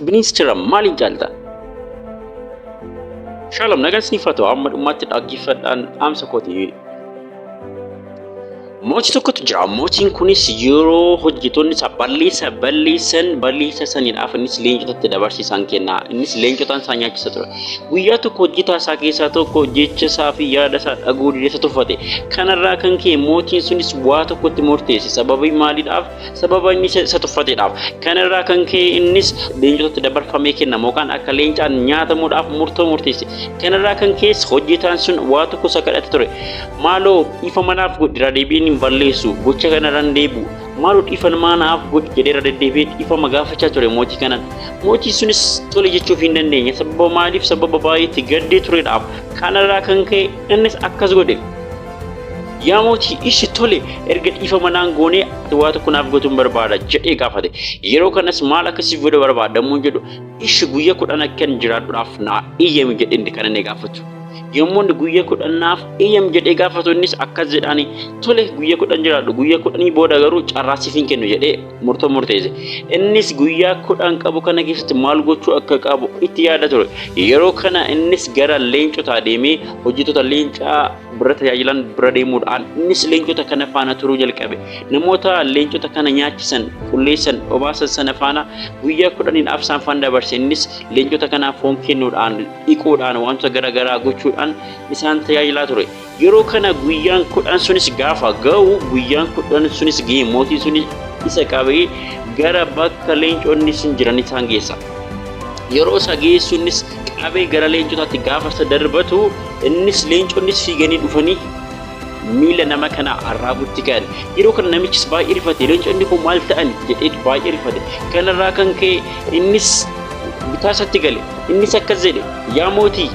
bineensicha maaliin jaalta? Shalom nagaan isiniif haa ta'u amma dhummaatti dhaggeeffadhaan dhaamsa kooti. Mootii tokkotu jira. Mootiin kunis yeroo hojjettoonni isaa balleessa saniidhaaf innis leencotatti dabarsiisan kenna. Innis leencotaan isaa nyaachisa ture. Guyyaa tokko hojjetaa isaa keessaa tokko jecha isaa fi yaada isaa dhaguu didee tuffate. Kanarraa kan ka'e mootiin sunis waa tokkotti murteesse. Sababii maaliidhaaf? Sababa inni isa tuffateedhaaf. Kanarraa kan ka'e innis leencotatti dabarfamee kennama yookaan akka leencaan nyaatamuudhaaf murtoo murteesse. Kanarraa kan ka'e hojjetaan sun waa tokko isa kadhate ture. Maaloo ifa manaaf godhira deebiin balleessu gocha kanarraan deebi'u maaloo dhiifama manaaf godhi jedheera deddeebi'ee dhiifama gaafachaa ture mootii kanaan. Mootii sunis tole jechuuf hin dandeenye sababa maaliif sababa baay'eetti gaddee turedhaaf. Kanarraa kan ka'e innis akkas godhe. Yaa mootii ishi tole erga dhiifama naan goonee waa tokko naaf gochuun barbaada jedhee gaafate. Yeroo kanas maal akkasiif godhu barbaadamu jedhu ishi guyyaa 10 akkan jiraadhuudhaaf naa eeyyami jedhee kan inni gaafatu. Yommuu guyyaa 10naaf eeyyam jedhee gaafatu innis akkas jedhaani tole guyyaa 10 jiraadhu guyyaa 10 booda garuu carraasiif hin kennu jedhee murtoo murteesse. Innis guyyaa 10 qabu kana keessatti maal gochuu akka qabu itti yaada ture. Yeroo kana innis gara leencotaa deemee hojjettoota leencaa bira tajaajilan bira deemuudhaan innis leencota kana faana turuu jalqabe. Namoota leencota kana nyaachisan qulleessan obaasan sana faana guyyaa 10dhaaf isaan faana dabarse. Innis leencota kana foon kennuudhaan dhiquudhaan wantoota garaagaraa gochuudhaan isaan tajaajilaa ture. Yeroo kana guyyaan 10 sunis gaafa ga'u guyyaan 10 sunis ga'e mootiin sunis isa qabee gara bakka leenconni sun jiran isaan geessa. Yeroo isa geessuunis qabee gara leencotaatti gaafa isa darbatu innis leenconnis fiiganii dhufanii miila nama kana arraabutti ka'an. Yeroo kana namichis baay'ee rifate leenconni kun maal ta'an jedhee baay'ee rifate. Kanarraa kan ka'e innis bitaa isaatti gale. Innis akkas jedhe yaa mootii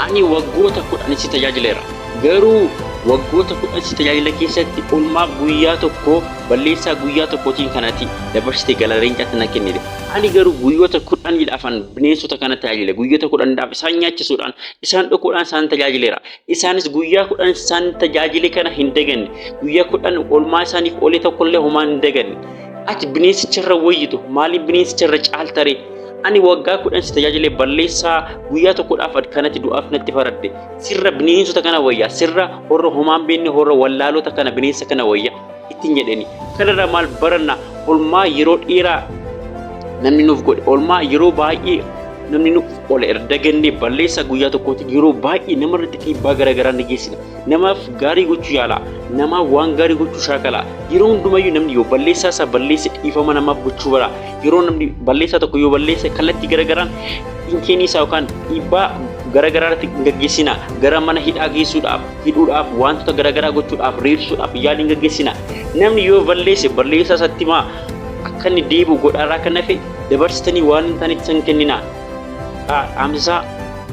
ani waggoota 10 si tajaajileera. Garuu waggoota 10 si tajaajila keessatti olmaa guyyaa tokko balleessaa guyyaa tokkootiin kanatti dabarsitee gara leencaatti na kennite. Ani garuu guyyoota 10dhaafan bineensota kana tajaajile. Guyyoota 10dhaaf isaan nyaachisuudhaan isaan dhokuudhaan isaan tajaajileera. Isaanis guyyaa 10 isaan tajaajile kana hin daganne. Guyyaa 10 olmaa isaaniif olee tokkollee homaa hin daganne. Ati bineensicharra wayyitu maaliif bineensicharra caaltare? Ani waggaa 10 si tajaajilee balleessaa guyyaa tokkodhaaf kanatti du'aaf natti faradde. Sirra bineensota kana wayyaa. Sirra horra homaan beenne horra wallaalota kana bineensa kana wayyaa ittiin jedheni. Kanarraa maal baranna olmaa yeroo dheeraa namni nuuf godhe olmaa yeroo baay'ee namni nuuf ole dagannee balleessaa guyyaa tokkootiin yeroo baay'ee namarratti dhiibbaa garaagaraa ni geessina. Namaaf gaarii gochuu yaala. Namaaf waan gaarii gochuu shaakala. Yeroo hundumayyuu namni yoo balleessaa isaa balleesse dhiifama namaaf gochuu bara. Yeroo namni balleessaa tokko yoo balleesse kallattii garaagaraan hinkeenii isaa yookaan dhiibbaa garaagaraatti gaggeessina. Gara mana hidhaa geessuudhaaf, hidhuudhaaf, wantoota garaagaraa gochuudhaaf, reebsuudhaaf yaaliin gaggeessina. Namni yoo balleesse balleessaa isaatti maa akka inni deebi'u godhaarraa kan hafe dabarsitanii waan hin taanetti san kennina. Amsa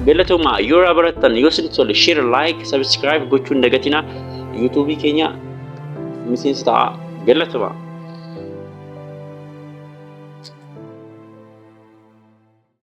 galatoomaa yoo barattan yoo isin tole share like subscribe gochuun dagatina YouTube keenya miseensa ta'a galatoomaa.